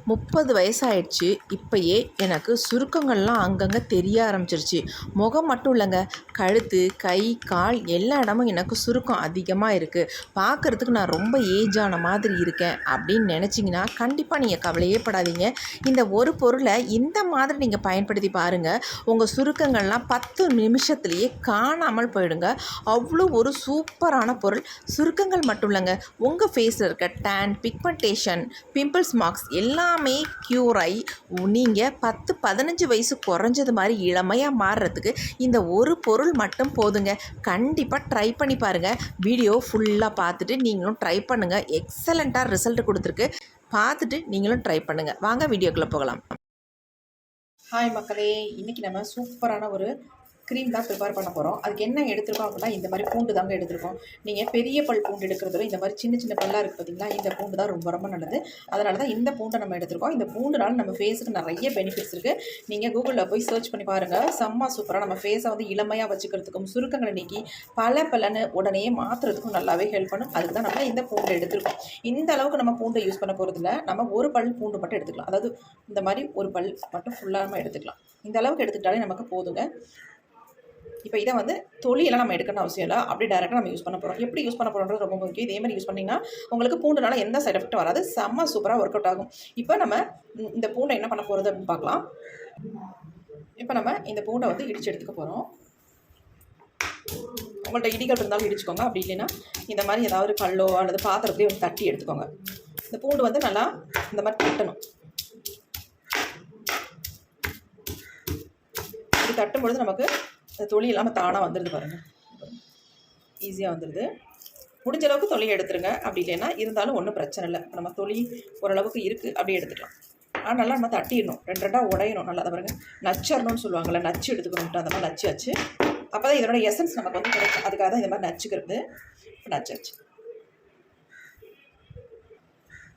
30 வயசாயிடுச்சு. இப்பயே எனக்கு சுருக்கங்கள்லாம் அங்கங்கே தெரிய ஆரம்பிச்சிருச்சு. முகம் மட்டும் இல்லைங்க, கழுத்து, கை, கால் எல்லா இடமும் எனக்கு சுருக்கம் அதிகமாக இருக்குது. பார்க்குறதுக்கு நான் ரொம்ப ஏஜ் ஆன மாதிரி இருக்கேன் அப்படின்னு நினச்சிங்கன்னா கண்டிப்பாக நீங்கள் கவலையே படாதீங்க. இந்த ஒரு பொருளை இந்த மாதிரி நீங்கள் பயன்படுத்தி பாருங்கள். உங்கள் சுருக்கங்கள்லாம் 10 நிமிஷத்துலேயே காணாமல் போயிடுங்க. அவ்வளோ ஒரு சூப்பரான பொருள். சுருக்கங்கள் மட்டும் இல்லைங்க, உங்கள் ஃபேஸில் இருக்க டேன், பிக்மெண்டேஷன், பிம்பிள்ஸ் மார்க்ஸ் எல்லாமே க்யூர் ஆகி நீங்கள் 10-15 வயசு குறைஞ்சது மாதிரி இளமையாக மாறுறதுக்கு இந்த ஒரு பொருள் மட்டும் போதுங்க. கண்டிப்பாக ட்ரை பண்ணி பாருங்கள். வீடியோ ஃபுல்லாக பார்த்துட்டு நீங்களும் ட்ரை பண்ணுங்கள். எக்ஸலண்ட்டாக ரிசல்ட் கொடுத்துருக்கு. பார்த்துட்டு நீங்களும் ட்ரை பண்ணுங்கள். வாங்க வீடியோக்குள்ளே போகலாம். ஹாய் மக்களே, இன்றைக்கி நம்ம சூப்பரான ஒரு க்ரீம் தான் ப்ரிப்பேர் பண்ண போகிறோம். அதுக்கு என்ன எடுத்துருக்கோம் அப்படின்னா, இந்த மாதிரி பூண்டு தாங்க எடுத்துருக்கோம். நீங்கள் பெரிய பல் பூண்டு எடுக்கிறத இந்த மாதிரி சின்ன சின்ன பல்லாக இருக்குது பார்த்தீங்களா, இந்த பூண்டு தான் ரொம்ப ரொம்ப நல்லது. அதனால தான் இந்த பூண்டை நம்ம எடுத்துருக்கோம். இந்த பூண்டுனால நம்ம ஃபேஸுக்கு நிறைய பெனிஃபிட்ஸ் இருக்குது. நீங்கள் கூகுளில் போய் சர்ச் பண்ணி பாருங்கள். செம்ம சூப்பராக நம்ம ஃபேஸை வந்து இளமையாக வச்சுக்கிறதுக்கும் சுருக்கங்களை நீக்கி பலன்னு உடனே மாற்றுறதுக்கும் நல்லாவே ஹெல்ப் பண்ணும். அதுக்கு தான் நம்ம இந்த பூண்டை எடுத்துருக்கோம். இந்த அளவுக்கு நம்ம பூண்டை யூஸ் பண்ண போகிறதில்ல. நம்ம ஒரு பல் பூண்டு மட்டும் எடுத்துக்கலாம். அதாவது இந்த மாதிரி ஒரு பல் மட்டும் ஃபுல்லாக நம்ம எடுத்துக்கலாம். இந்த அளவுக்கு எடுத்துக்கிட்டாலே நமக்கு போதுங்க. இப்போ இதை வந்து தொலியெல்லாம் நம்ம எடுக்கணும் அவசியம் இல்லை. அப்படியே டேரெக்டாக நம்ம யூஸ் பண்ண போகிறோம். எப்படி யூஸ் பண்ண போகிறோன்றது ரொம்ப முக்கியம். இதே மாதிரி யூஸ் பண்ணிங்கன்னா உங்களுக்கு பூண்டுனால எந்த சைட் எஃபெக்ட்டும் வராது. செம்ம சூப்பராக ஒர்க் அவுட் ஆகும். இப்போ நம்ம இந்த பூண்டை என்ன பண்ண போகிறது அப்படின்னு பார்க்கலாம். இப்போ நம்ம இந்த பூண்டை வந்து இடித்து எடுத்துக்க போகிறோம். உங்கள்கிட்ட இடிகள் இருந்தாலும் இடிச்சுக்கோங்க. அப்படி இல்லைன்னா இந்த மாதிரி ஏதாவது கல்லோ அல்லது பாத்திரத்தையும் வந்து தட்டி எடுத்துக்கோங்க. இந்த பூண்டு வந்து நல்லா இந்த மாதிரி தட்டணும். இப்படி தட்டும் பொழுது நமக்கு தொலி இல்லாமல் தானாக வந்துடுது பாருங்கள். ஈஸியாக வந்துடுது. முடிஞ்ச அளவுக்கு தொலியை எடுத்துருங்க. அப்படி இல்லைன்னா இருந்தாலும் ஒன்றும் பிரச்சனை இல்லை. நம்ம தொலி ஓரளவுக்கு இருக்குது, அப்படியே எடுத்துக்கலாம். ஆனால் நல்லா நம்ம தட்டிடணும். ரெண்டாக உடையணும். நல்லா அதை பாருங்கள், நச்சரணும்னு சொல்லுவாங்கள்ல, நச்சு எடுத்துக்கணும்ட்டு அந்த மாதிரி நச்சாச்சு. அப்போ தான் இதோட எசன்ஸ் நமக்கு வந்து கிடைக்கும். அதுக்காக தான் இந்த மாதிரி நச்சுக்கிறது. இப்போ நச்சாச்சு.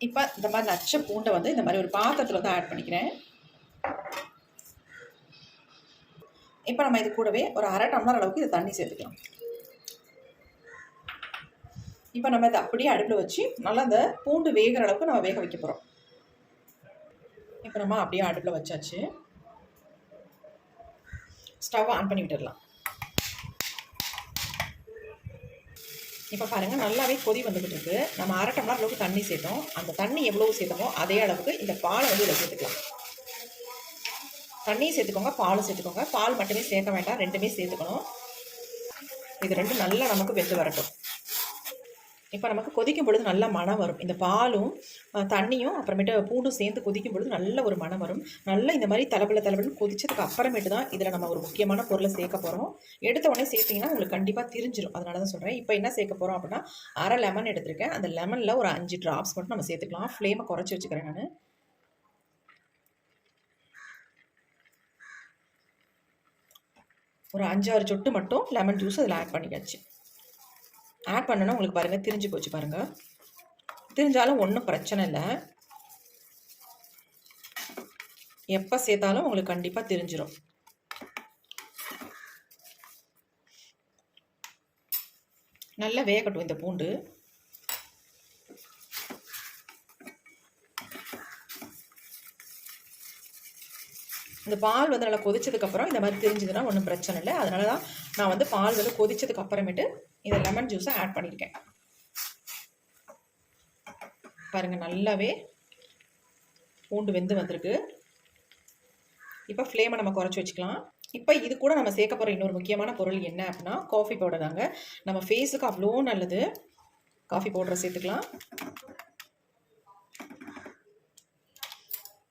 இப்போ இந்த மாதிரி நச்ச பூண்டை வந்து இந்த மாதிரி ஒரு பாத்திரத்தில் வந்து ஆட் பண்ணிக்கிறேன். இப்போ நம்ம இது கூடவே ஒரு 1/2 டம்ளர் அளவுக்கு இது தண்ணி சேர்த்துக்கலாம். இப்போ நம்ம இதை அப்படியே அடுப்பில் வச்சு நல்லா இந்த பூண்டு வேகிற அளவுக்கு நம்ம வேக வைக்க போகிறோம். இப்போ நம்ம அப்படியே அடுப்பில் வச்சாச்சு. ஸ்டவ் ஆன் பண்ணி விட்டுடலாம். இப்போ பாருங்கள், நல்லாவே கொதி வந்துக்கிட்டு இருக்கு. நம்ம 1/2 டம்ளர் அளவுக்கு தண்ணி சேர்த்தோம். அந்த தண்ணி எவ்வளோ சேர்த்தோமோ அதே அளவுக்கு இந்த பாலை வந்து இதில் சேர்த்துக்கலாம். தண்ணியும் சேர்த்துக்கோங்க, பாலும் சேர்த்துக்கோங்க. பால் மட்டுமே சேர்க்க வேண்டாம், ரெண்டுமே சேர்த்துக்கணும். இது ரெண்டும் நல்லா நமக்கு வெந்து வரட்டும். இப்போ நமக்கு கொதிக்கும் பொழுது நல்ல மனம் வரும். இந்த பாலும் தண்ணியும் அப்புறமேட்டு பூண்டும் சேர்ந்து கொதிக்கும் பொழுது நல்ல ஒரு மனம் வரும். நல்லா இந்த மாதிரி தளபலன்னு கொதிச்சதுக்கு அப்புறமேட்டு தான் இதில் நம்ம ஒரு முக்கியமான பொருளை சேர்க்க போகிறோம். எடுத்த உடனே சேர்த்திங்கன்னா உங்களுக்கு கண்டிப்பாக தெரிஞ்சிடும். அதனால தான் சொல்கிறேன். இப்போ என்ன சேர்க்க போகிறோம் அப்படின்னா, 1/2 லெமன் எடுத்திருக்கேன். அந்த லெமனில் ஒரு 5 ட்ராப்ஸ் மட்டும் நம்ம சேர்த்துக்கலாம். ஃப்ளேமை குறைச்சி வச்சுக்கிறேன் நான். ஒரு 5-6 சொட்டு மட்டும் லெமன் ஜூஸ் அதில் ஆட் பண்ணிக்காச்சு. ஆட் பண்ணோன்னா உங்களுக்கு பாருங்கள் திரிஞ்சு போச்சு பாருங்கள். திரிஞ்சாலும் ஒன்றும் பிரச்சனை இல்லை. எப்போ சேர்த்தாலும் உங்களுக்கு கண்டிப்பாக தெரிஞ்சிடும். நல்லா வேகட்டும் இந்த பூண்டு. இந்த பால் வந்து நல்லா கொதிச்சதுக்கப்புறம் இந்த மாதிரி தெரிஞ்சதுன்னா ஒன்றும் பிரச்சனை இல்லை. அதனால தான் நான் வந்து பால் வந்து கொதிச்சதுக்கு அப்புறமேட்டு இந்த லெமன் ஜூஸை ஆட் பண்ணியிருக்கேன். பாருங்கள், நல்லாவே பூண்டு வெந்து வந்திருக்கு. இப்போ ஃப்ளேமை நம்ம குறைச்சி வச்சுக்கலாம். இப்போ இது கூட நம்ம சேர்க்க போகிற இன்னொரு முக்கியமான பொருள் என்ன அப்படின்னா, காஃபி பவுடர் தாங்க. நம்ம ஃபேஸுக்கு அவ்வளோ நல்லது. காஃபி பவுடரை சேர்த்துக்கலாம்.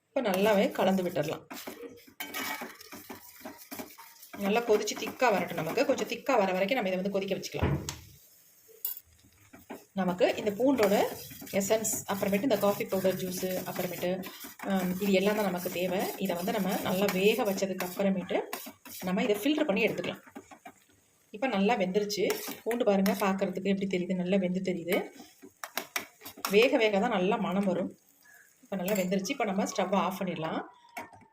இப்போ நல்லாவே கலந்து விட்டுடலாம். நல்லா கொதிச்சு திக்காக வரட்டும். நமக்கு கொஞ்சம் திக்காக வர வரைக்கும் நம்ம இதை வந்து கொதிக்க வச்சுக்கலாம். நமக்கு இந்த பூண்டோட எசன்ஸ், அப்புறமேட்டு இந்த காஃபி பவுடர் ஜூஸு, அப்புறமேட்டு இது எல்லாம் தான் நமக்கு தேவை. இதை வந்து நம்ம நல்லா வேக வச்சதுக்கு அப்புறமேட்டு நம்ம இதை ஃபில்டர் பண்ணி எடுத்துக்கலாம். இப்போ நல்லா வெந்துருச்சு. பூண்டு பாருங்கள், பார்க்குறதுக்கு எப்படி தெரியுது, நல்லா வெந்து தெரியுது. வேக தான் நல்லா மனம் வரும். இப்போ நல்லா வெந்துருச்சு. இப்போ நம்ம ஸ்டவ்வை ஆஃப் பண்ணிடலாம்.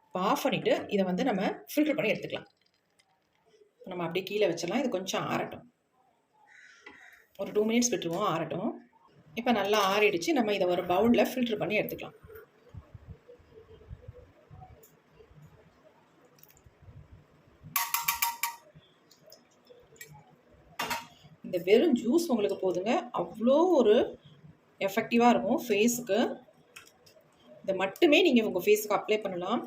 இப்போ ஆஃப் பண்ணிவிட்டு இதை வந்து நம்ம ஃபில்டர் பண்ணி எடுத்துக்கலாம். நம்ம அப்படியே கீழே வச்சிடலாம். இது கொஞ்சம் ஆறட்டும். ஒரு 2 மினிட்ஸ் விட்டுருவோம், ஆறட்டும். இப்போ நல்லா ஆறிடுச்சு. நம்ம இதை ஒரு பவுலில் ஃபில்டர் பண்ணி எடுத்துக்கலாம். இந்த வெறும் ஜூஸ் உங்களுக்கு போதுங்க. அவ்வளோ ஒரு எஃபெக்டிவாக இருக்கும் ஃபேஸுக்கு. இதை மட்டுமே நீங்கள் உங்கள் ஃபேஸுக்கு அப்ளை பண்ணலாம்.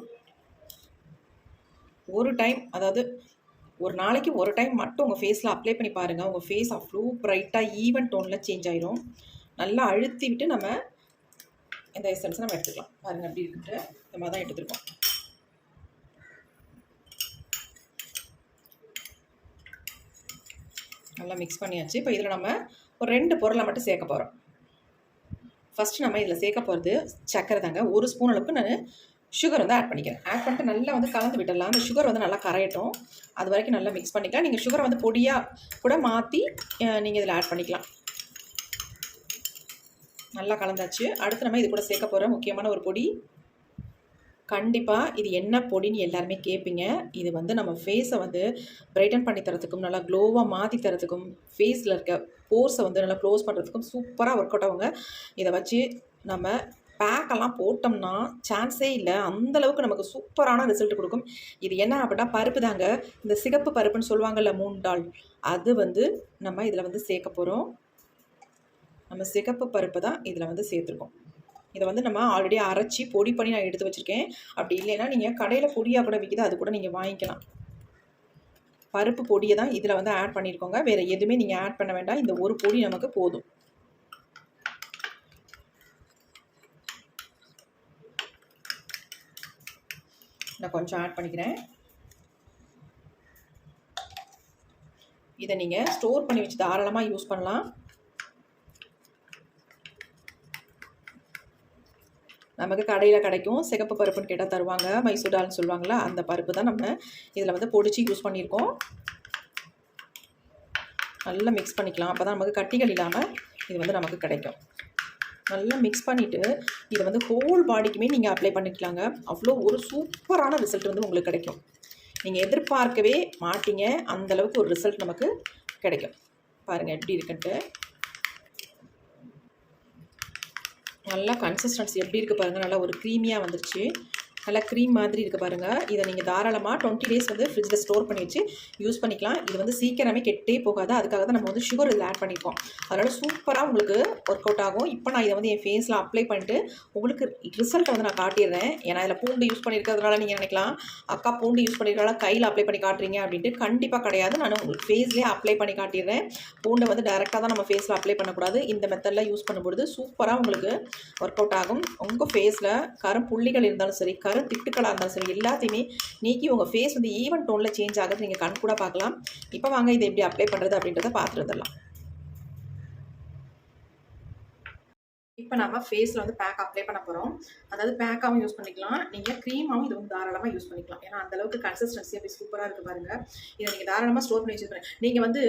ஒரு டைம், அதாவது ஒரு நாளைக்கு ஒரு டைம் மட்டும் உங்கள் ஃபேஸில் அப்ளை பண்ணி பாருங்கள். உங்கள் ஃபேஸ் அவ்வளோ ப்ரைட்டாக ஈவன் டோனில் சேஞ்ச் ஆயிரும். நல்லா அழுத்தி விட்டு நம்ம இந்த எசன்ஸை நம்ம எடுத்துக்கலாம். பாருங்கள் அப்படி இருக்குட்டு இந்த மாதிரி தான் எடுத்துருக்கோம். நல்லா மிக்ஸ் பண்ணியாச்சு. இப்போ இதில் நம்ம ஒரு 2 பொருளை மட்டும் சேர்க்க போகிறோம். ஃபஸ்ட்டு நம்ம இதில் சேர்க்க போகிறது சர்க்கரை தாங்க. 1 ஸ்பூன் அளவுக்கு நான் சுகர் வந்து ஆட் பண்ணிக்கிறேன். ஆட் பண்ணிட்டு நல்லா வந்து கலந்து விட்டுடலாம். அந்த சுகர் வந்து நல்லா கரையட்டும். அது வரைக்கும் நல்லா மிக்ஸ் பண்ணிக்கலாம். நீங்கள் சுகரை வந்து பொடியாக கூட மாற்றி நீங்கள் இதில் ஆட் பண்ணிக்கலாம். நல்லா கலந்தாச்சு. அடுத்து நம்ம இது கூட சேர்க்க போகிற முக்கியமான ஒரு பொடி. கண்டிப்பாக இது என்ன பொடின்னு எல்லாருமே கேட்பீங்க. இது வந்து நம்ம ஃபேஸை வந்து பிரைட்டன் பண்ணி தரத்துக்கும், நல்லா க்ளோவாக மாற்றி தரத்துக்கும், ஃபேஸில் இருக்க போர்ஸை வந்து நல்லா க்ளோஸ் பண்ணுறதுக்கும் சூப்பராக ஒர்க் அவுட் ஆகுங்க. இதை வச்சு நம்ம பேக்கெல்லாம் போட்டோம்னா சான்ஸே இல்லை, அந்தளவுக்கு நமக்கு சூப்பரான ரிசல்ட் கொடுக்கும். இது என்ன அப்படின்னா பருப்பு தாங்க. இந்த சிகப்பு பருப்புன்னு சொல்லுவாங்கள்ல, மூன் டால், அது வந்து நம்ம இதில் வந்து சேர்க்க போகிறோம். நம்ம சிகப்பு பருப்பு தான் இதில் வந்து சேர்த்துருக்கோம். இதை வந்து நம்ம ஆல்ரெடி அரைச்சி பொடி பண்ணி நான் எடுத்து வச்சுருக்கேன். அப்படி இல்லைன்னா நீங்கள் கடையில் பொடியாக கூட விற்கிது, அது கூட நீங்கள் வாங்கிக்கலாம். பருப்பு பொடியை தான் இதில் வந்து ஆட் பண்ணியிருக்கோங்க. வேறு எதுவுமே நீங்கள் ஆட் பண்ண வேண்டாம். இந்த ஒரு பொடி நமக்கு போதும். நான் கொஞ்சம் ஆட் பண்ணிக்கிறேன். இதை நீங்கள் ஸ்டோர் பண்ணி வச்சு தாராளமாக யூஸ் பண்ணலாம். நமக்கு கடையில் கிடைக்கும், சிகப்பு பருப்புன்னு கேட்டால் தருவாங்க, மைசூர் டால்னு சொல்லுவாங்களா, அந்த பருப்பு தான் நம்ம இதில் வந்து பொடிச்சு யூஸ் பண்ணியிருக்கோம். நல்லா மிக்ஸ் பண்ணிக்கலாம். அப்போ தான் நமக்கு கட்டிகள் இல்லாமல் இது வந்து நமக்கு கிடைக்கும். நல்லா மிக்ஸ் பண்ணிவிட்டு இதை வந்து ஹோல் பாடிக்குமே நீங்கள் அப்ளை பண்ணிக்கலாங்க. அவ்வளோ ஒரு சூப்பரான ரிசல்ட் வந்து உங்களுக்கு கிடைக்கும். நீங்கள் எதிர்பார்க்கவே மாட்டீங்க, அந்தளவுக்கு ஒரு ரிசல்ட் நமக்கு கிடைக்கும். பாருங்கள் எப்படி இருக்குன்ட்டு. நல்லா கன்சிஸ்டன்சி எப்படி இருக்குது பாருங்கள். நல்லா ஒரு க்ரீமியாக வந்துருச்சு. நல்லா க்ரீம் மாதிரி இருக்குது பாருங்கள். இதை நீங்கள் தாராளமாக 20 டேஸ் வந்து ஃப்ரிட்ஜில் ஸ்டோர் பண்ணி வச்சு யூஸ் பண்ணிக்கலாம். இது வந்து சீக்கிரமே கெட்டே போகாது. அதுக்காக தான் நம்ம வந்து சுகர் இதில் ஆட் பண்ணியிருக்கோம். அதனால் சூப்பராக உங்களுக்கு ஒர்க் அவுட் ஆகும். இப்போ நான் இதை வந்து என் ஃபேஸில் அப்ளை பண்ணிட்டு உங்களுக்கு ரிசல்ட்டை வந்து நான் காட்டிடுறேன். ஏன்னா இதில் பூண்டு யூஸ் பண்ணியிருக்கிறதுனால நீங்கள் நினைக்கலாம், அக்கா பூண்டு யூஸ் பண்ணியிருக்கனால கையில் அப்ளை பண்ணி காட்டுறீங்க அப்படின்ட்டு. கண்டிப்பாக கிடையாது. நான் உங்களுக்கு ஃபேஸ்லேயே அப்ளை பண்ணி காட்டிடுறேன். பூண்டை வந்து டேரெக்டாக தான் நம்ம ஃபேஸில் அப்ளை பண்ணக்கூடாது. இந்த மெத்தடில் யூஸ் பண்ணும்பொழுது சூப்பராக உங்களுக்கு ஒர்க் அவுட் ஆகும். உங்கள் ஃபேஸில் கரும்புள்ளிகள் இருந்தாலும் சரி, திட்டுக்களாக இருந்தாலும் சரி, எல்லாத்தையுமே நீக்கி உங்கள் ஃபேஸ் வந்து ஈவன் டோனில் சேஞ்ச் ஆகுது நீங்கள் கண் கூட பார்க்கலாம். இப்போ வாங்க இதை எப்படி அப்ளை பண்ணுறது அப்படின்றத பார்த்துட்டு வந்துடலாம். இப்போ நம்ம ஃபேஸில் வந்து பேக் அப்ளை பண்ண போகிறோம். அதாவது பேக்காகவும் யூஸ் பண்ணிக்கலாம், நீங்கள் க்ரீமாகவும் இது வந்து தாராளமாக யூஸ் பண்ணிக்கலாம். ஏன்னா அந்தளவுக்கு கன்சிஸ்டன்சி அப்படி சூப்பராக இருக்குது பாருங்கள். இதை நீங்கள் தாராளமாக ஸ்டோர் பண்ணி வச்சுருப்பேன். நீங்கள் வந்து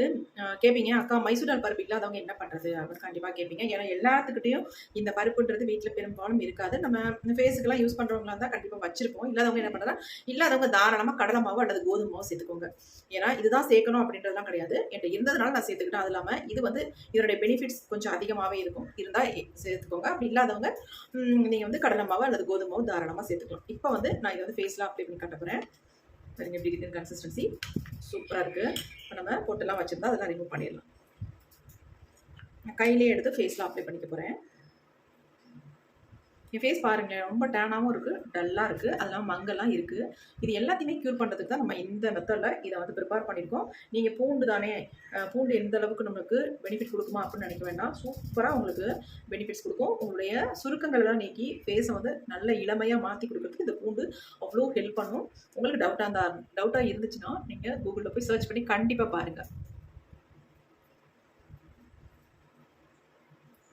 கேட்பீங்க, அக்கா மைசூர் டால் பருப்பு இல்லாதவங்க என்ன பண்ணுறது அப்படின்னு கண்டிப்பாக கேட்பீங்க. ஏன்னா எல்லாத்துக்கிட்டையும் இந்த பருப்புன்றது வீட்டில் பெரும்பாலும் இருக்காது. நம்ம ஃபேஸுக்கெல்லாம் யூஸ் பண்ணுறவங்களா இருந்தால் கண்டிப்பாக வச்சுருப்போம். இல்லாதவங்க என்ன பண்ணுறா, இல்லாதவங்க தாராளமாக கடலை மாவு அல்லது கோதுமை மாவு சேர்த்துக்கோங்க. ஏன்னா இதுதான் சேர்க்கணும் அப்படின்றதுலாம் கிடையாது, என்கிட்ட இருந்ததுனால நான் சேர்த்துக்கிட்டேன். அது இல்லாமல் இது வந்து இதனுடைய பெனிஃபிட்ஸ் கொஞ்சம் அதிகமாகவே இருக்கும். இருந்தால் சேர்த்துக்கோங்க. அப்படி இல்லாதவங்க நீங்கள் வந்து கடலை மாவு அல்லது கோதுமை மாவு தாராளமாக சேர்த்துக்கலாம். இப்போ வந்து நான் இதை வந்து ஃபேஸில் அப்ளை பண்ணி காட்ட போகிறேன். பாருங்க எப்படி இருக்குது கன்சிஸ்டன்சி, சூப்பராக இருக்குது. இப்போ நம்ம போட்டெல்லாம் வச்சுருந்தா அதெல்லாம் ரிமூவ் பண்ணிடலாம். நான் கையிலே எடுத்து ஃபேஸில் அப்ளை பண்ணிக்க போகிறேன். என் ஃபேஸ் பாருங்களேன், ரொம்ப டேனாகவும் இருக்குது, டல்லாக இருக்குது, அதெல்லாம் மங்கெல்லாம் இருக்குது. இது எல்லாத்தையுமே க்யூர் பண்ணுறதுக்கு தான் நம்ம இந்த மெத்தடில் இதை வந்து ப்ரிப்பேர் பண்ணியிருக்கோம். நீங்கள் பூண்டு தானே, பூண்டு எந்த அளவுக்கு நம்மளுக்கு பெனிஃபிட் கொடுக்குமா அப்படின்னு நினைக்க வேண்டாம். சூப்பராக உங்களுக்கு பெனிஃபிட்ஸ் கொடுக்கும். உங்களுடைய சுருக்கங்கள்லாம் நீக்கி ஃபேஸை வந்து நல்ல இளமையாக மாற்றி கொடுக்குறதுக்கு இந்த பூண்டு அவ்வளோ ஹெல்ப் பண்ணும். உங்களுக்கு டவுட்டாக இருந்துச்சுன்னா நீங்கள் கூகுளில் போய் சர்ச் பண்ணி கண்டிப்பாக பாருங்கள்.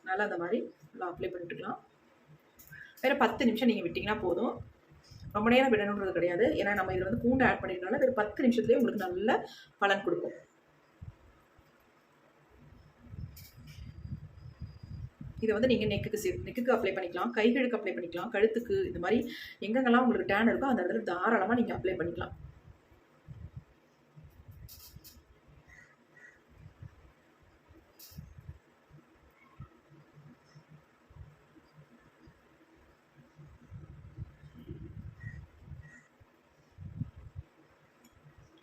நல்லா அந்த மாதிரி நல்லா அப்ளை பண்ணிட்டுக்கலாம். வேறு 10 நிமிஷம் நீங்கள் விட்டிங்கன்னா போதும். ரொம்ப நேரம் விடணுன்றது கிடையாது. ஏன்னா நம்ம இதில் வந்து பூண்டு ஆட் பண்ணிருக்கனால வேறு 10 நிமிஷத்துலேயே உங்களுக்கு நல்ல பலன் கொடுக்கும். இதை வந்து நீங்கள் நெக்குக்கு அப்ளை பண்ணிக்கலாம், கைகளுக்கு அப்ளை பண்ணிக்கலாம், கழுத்துக்கு, இந்த மாதிரி எங்கெங்கெல்லாம் உங்களுக்கு டேன் இருக்கோ அந்த இடத்துல தாராளமாக நீங்கள் அப்ளை பண்ணிக்கலாம்.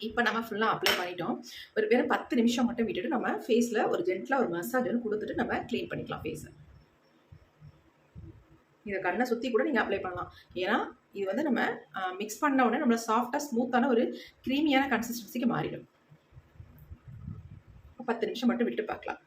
இப்போ நம்ம ஃபுல்லாக அப்ளை பண்ணிட்டோம். ஒரு வெறும் 10 நிமிஷம் மட்டும் விட்டுட்டு நம்ம ஃபேஸில் ஒரு ஜென்டலாக ஒரு மசாஜ் கொடுத்துட்டு நம்ம க்ளீன் பண்ணிக்கலாம் ஃபேஸை. இதை கண்ணை சுற்றி கூட நீங்கள் அப்ளை பண்ணலாம். ஏன்னா இது வந்து நம்ம மிக்ஸ் பண்ண உடனே நம்மள சாஃப்டாக ஸ்மூத்தான ஒரு க்ரீமியான கன்சிஸ்டன்சிக்கு மாறிடும். 10 நிமிஷம் மட்டும் விட்டு பார்க்கலாம்.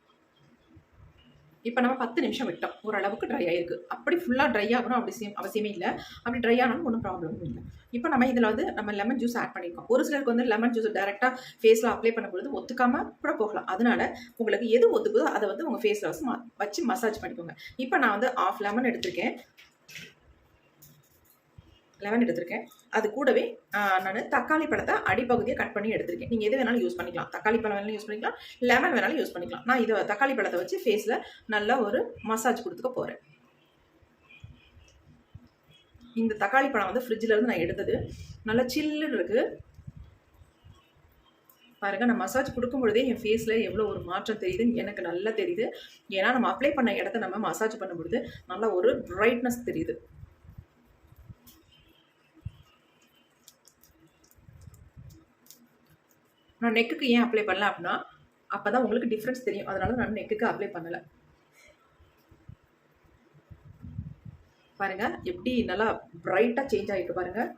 இப்போ நம்ம 10 நிமிஷம் விட்டோம், ஓரளவுக்கு ட்ரை ஆகிருக்கு. அப்படி ஃபுல்லாக ட்ரை ஆகணும் அவசியமே இல்லை. அப்படி ட்ரை ஆனாலும் ஒன்றும் ப்ராப்ளமும் இல்லை. இப்போ நம்ம இதில் வந்து நம்ம லெமன் ஜூஸ் ஆட் பண்ணியிருக்கோம். ஒரு சிலருக்கு வந்து லெமன் ஜூஸ் டேரெக்டாக ஃபேஸில் அப்ளை பண்ணும்பொழுது ஒத்துக்காமல் கூட போகலாம். அதனால உங்களுக்கு எது ஒத்துக்குதோ அதை வந்து உங்கள் ஃபேஸில் வச்சு மசாஜ் பண்ணிக்கோங்க. இப்போ நான் வந்து 1/2 லெமன் எடுத்திருக்கேன். அது கூடவே நான் தக்காளி பழத்தை அடிப்பகுதியை கட் பண்ணி எடுத்திருக்கேன். நீங்கள் எது வேணாலும் யூஸ் பண்ணிக்கலாம். தக்காளி பழம் வேணாலும் யூஸ் பண்ணிக்கலாம், லெமன் வேணாலும் யூஸ் பண்ணிக்கலாம். நான் இதை தக்காளி பழத்தை வச்சு ஃபேஸில் நல்லா ஒரு மசாஜ் கொடுத்துக்க போகிறேன். இந்த தக்காளி பழம் வந்து ஃப்ரிட்ஜில் இருந்து நான் எடுத்தது, நல்லா சில்லுன்னு இருக்குது. பாருங்கள், நான் மசாஜ் கொடுக்கும் பொழுதே என் ஃபேஸில் எவ்வளோ ஒரு மாற்றம் தெரியுதுன்னு எனக்கு நல்லா தெரியுது. ஏன்னா நம்ம அப்ளை பண்ண இடத்த நம்ம மசாஜ் பண்ணும் பொழுது நல்லா ஒரு பிரைட்னஸ் தெரியுது. நான் நெக்குக்கு ஏன் அப்ளை பண்ணல அப்படின்னா, அப்போ தான் உங்களுக்கு டிஃப்ரென்ஸ் தெரியும். அதனால நான் நெக்குக்கு அப்ளை பண்ணலை. பாருங்கள் எப்படி நல்லா பிரைட்டாக சேஞ்ச் ஆகிட்டு பாருங்கள்.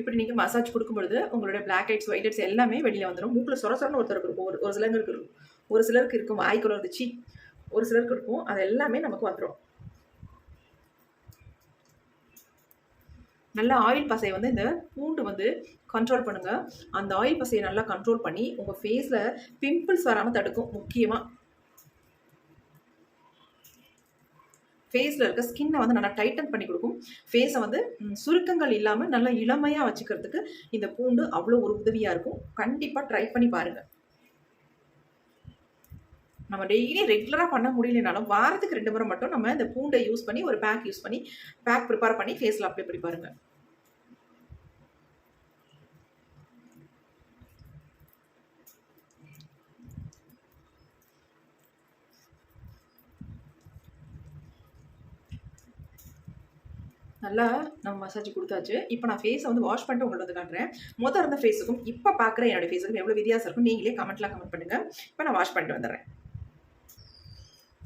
இப்படி நீங்கள் மசாஜ் கொடுக்கும் பொழுது உங்களோட பிளாக் ஹெட்ஸ், ஒயிட் ஹெட்ஸ் எல்லாமே வெளியில் வந்துடும். மூக்கில் சொரன்னு ஒருத்தருக்கு இருக்கும், ஒரு சிலருக்கு இருக்கும் வாய்க்குள்ள இருந்துச்சு, ஒரு சிலருக்கு இருக்கும். அது எல்லாமே நமக்கு வந்துடும். நல்லா ஆயில் பசையை வந்து இந்த பூண்டு வந்து கண்ட்ரோல் பண்ணுங்கள். அந்த ஆயில் பசையை நல்லா கண்ட்ரோல் பண்ணி உங்கள் ஃபேஸில் பிம்பிள்ஸ் வராமல் தடுக்கும். முக்கியமாக ஃபேஸில் இருக்க ஸ்கின்னை வந்து நல்லா டைட்டன் பண்ணி கொடுக்கும். ஃபேஸை வந்து சுருக்கங்கள் இல்லாமல் நல்லா இளமையாக வச்சுக்கிறதுக்கு இந்த பூண்டு அவ்வளோ ஒரு உதவியாக இருக்கும். கண்டிப்பாக ட்ரை பண்ணி பாருங்கள். நம்ம டெய்லி ரெகுலராக பண்ண முடியலனாலும் வாரத்துக்கு 2 முறை மட்டும் நம்ம இந்த பூண்டை யூஸ் பண்ணி ஒரு பேக் ப்ரிப்பேர் பண்ணி ஃபேஸில் அப்ளை பண்ணி பாருங்கள். நல்லா நம்ம மசாஜ் கொடுத்தாச்சு. இப்போ நான் ஃபேஸை வந்து வாஷ் பண்ணிட்டு உங்களுக்கு வந்து காட்டுறேன். முதல் இருந்த ஃபேஸுக்கும் இப்போ பார்க்குற என்னோடய ஃபேஸுக்கும் எவ்வளோ வித்தியாசம் இருக்கும் நீங்களே கமெண்ட் பண்ணுங்கள். இப்போ நான் வாஷ் பண்ணிட்டு வந்துடுறேன்.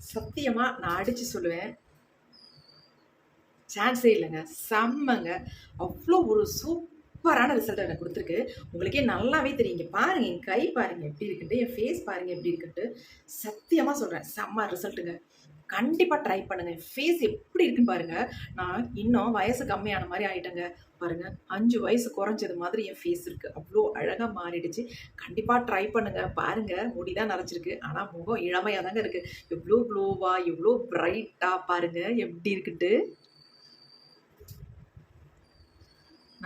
சத்தியமாக நான் அடித்து சொல்லுவேன், சான்ஸே இல்லைங்க, செம்மங்க. அவ்வளோ ஒரு சூப்பரான ரிசல்ட் எனக்கு கொடுத்துருக்கு. உங்களுக்கே நல்லாவே தெரியும். இங்கே பாருங்கள், என் கை பாருங்கள் எப்படி இருக்குன்ட்டு, என் ஃபேஸ் பாருங்கள் எப்படி இருக்குன்ட்டு. சத்தியமாக சொல்கிறேன், செம்ம ரிசல்ட்டுங்க. கண்டிப்பாக ட்ரை பண்ணுங்கள். ஃபேஸ் எப்படி இருக்குன்னு பாருங்கள். நான் இன்னும் வயசு கம்மியான மாதிரி ஆகிட்டேங்க. பாருங்கள், 5 வயசு குறைஞ்சது மாதிரி என் ஃபேஸ் இருக்குது. அவ்வளோ அழகாக மாறிடுச்சு. கண்டிப்பாக ட்ரை பண்ணுங்கள். பாருங்கள், முடி தான் நரைச்சிருக்கு, ஆனால் முகம் இளமையாக தாங்க இருக்குது. எவ்வளோ க்ளோவாக, எவ்வளோ பிரைட்டாக பாருங்கள் எப்படி இருக்குன்ட்டு.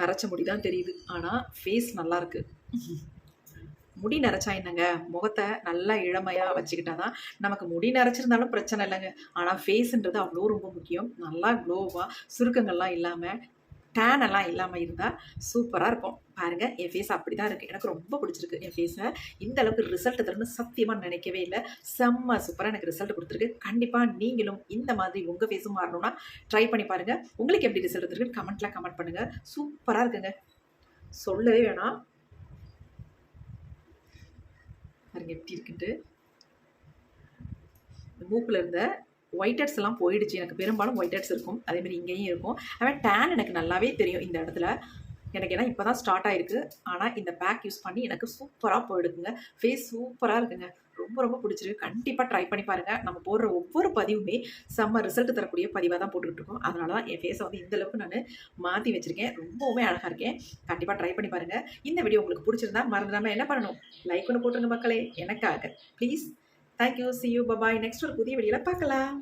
நரைச்ச முடி தான் தெரியுது, ஆனால் ஃபேஸ் நல்லாயிருக்கு. முடி நரைச்சா என்னங்க, முகத்தை நல்லா இளமையாக வச்சுக்கிட்டா தான். நமக்கு முடி நரைச்சிருந்தாலும் பிரச்சனை இல்லைங்க, ஆனால் ஃபேஸுன்றது அவ்வளோ ரொம்ப முக்கியம். நல்லா க்ளோவாக, சுருக்கங்கள்லாம் இல்லாமல், டேன் எல்லாம் இல்லாமல் இருந்தால் சூப்பராக இருக்கும். பாருங்கள், என் ஃபேஸ் அப்படி தான் இருக்குது. எனக்கு ரொம்ப பிடிச்சிருக்கு என் ஃபேஸை. இந்த அளவுக்கு ரிசல்ட் தரும்னு சத்தியமாக நினைக்கவே இல்லை. செம்ம சூப்பராக எனக்கு ரிசல்ட் கொடுத்துருக்கு. கண்டிப்பாக நீங்களும் இந்த மாதிரி உங்கள் ஃபேஸும் மாறணும்னா ட்ரை பண்ணி பாருங்கள். உங்களுக்கு எப்படி ரிசல்ட் வந்துருக்கு கமெண்ட் பண்ணுங்கள். சூப்பராக இருக்குங்க, சொல்லவே வேணாம். பாருங்க எப்படி இருக்குன்ட்டு. மூக்கில் இருந்த ஒயிட் ஹெட்ஸ் எல்லாம் போயிடுச்சு. எனக்கு பெரும்பாலும் ஒயிட் ஹெட்ஸ் இருக்கும், அதேமாதிரி இங்கேயும் இருக்கும். அவன் டேன் எனக்கு நல்லாவே தெரியும் இந்த இடத்துல. எனக்கு ஏன்னா இப்போ தான் ஸ்டார்ட் ஆகிருக்கு. ஆனால் இந்த பேக் யூஸ் பண்ணி எனக்கு சூப்பராக போயிடுக்குங்க. ஃபேஸ் சூப்பராக இருக்குங்க. ரொம்ப ரொம்ப பிடிச்சிருக்கு. கண்டிப்பாக ட்ரை பண்ணி பாருங்கள். நம்ம போடுற ஒவ்வொரு பதிவுமே செம்ம ரிசல்ட் தரக்கூடிய பதிவாக தான் போட்டுக்கிட்டுருக்கோம். அதனால தான் என் ஃபேஸை வந்து இந்தளவுக்கு நான் மாற்றி வச்சுருக்கேன். ரொம்பவுமே அழகாக இருக்கேன். கண்டிப்பாக ட்ரை பண்ணி பாருங்கள். இந்த வீடியோ உங்களுக்கு பிடிச்சிருந்தா மறந்துடாமல் என்ன பண்ணணும், லைக் ஒன்று போட்டுருங்க மக்களே, எனக்காக please. Thank you, see you, bye bye. Next ஒரு புதிய வீடியோவில் பார்க்கலாம்.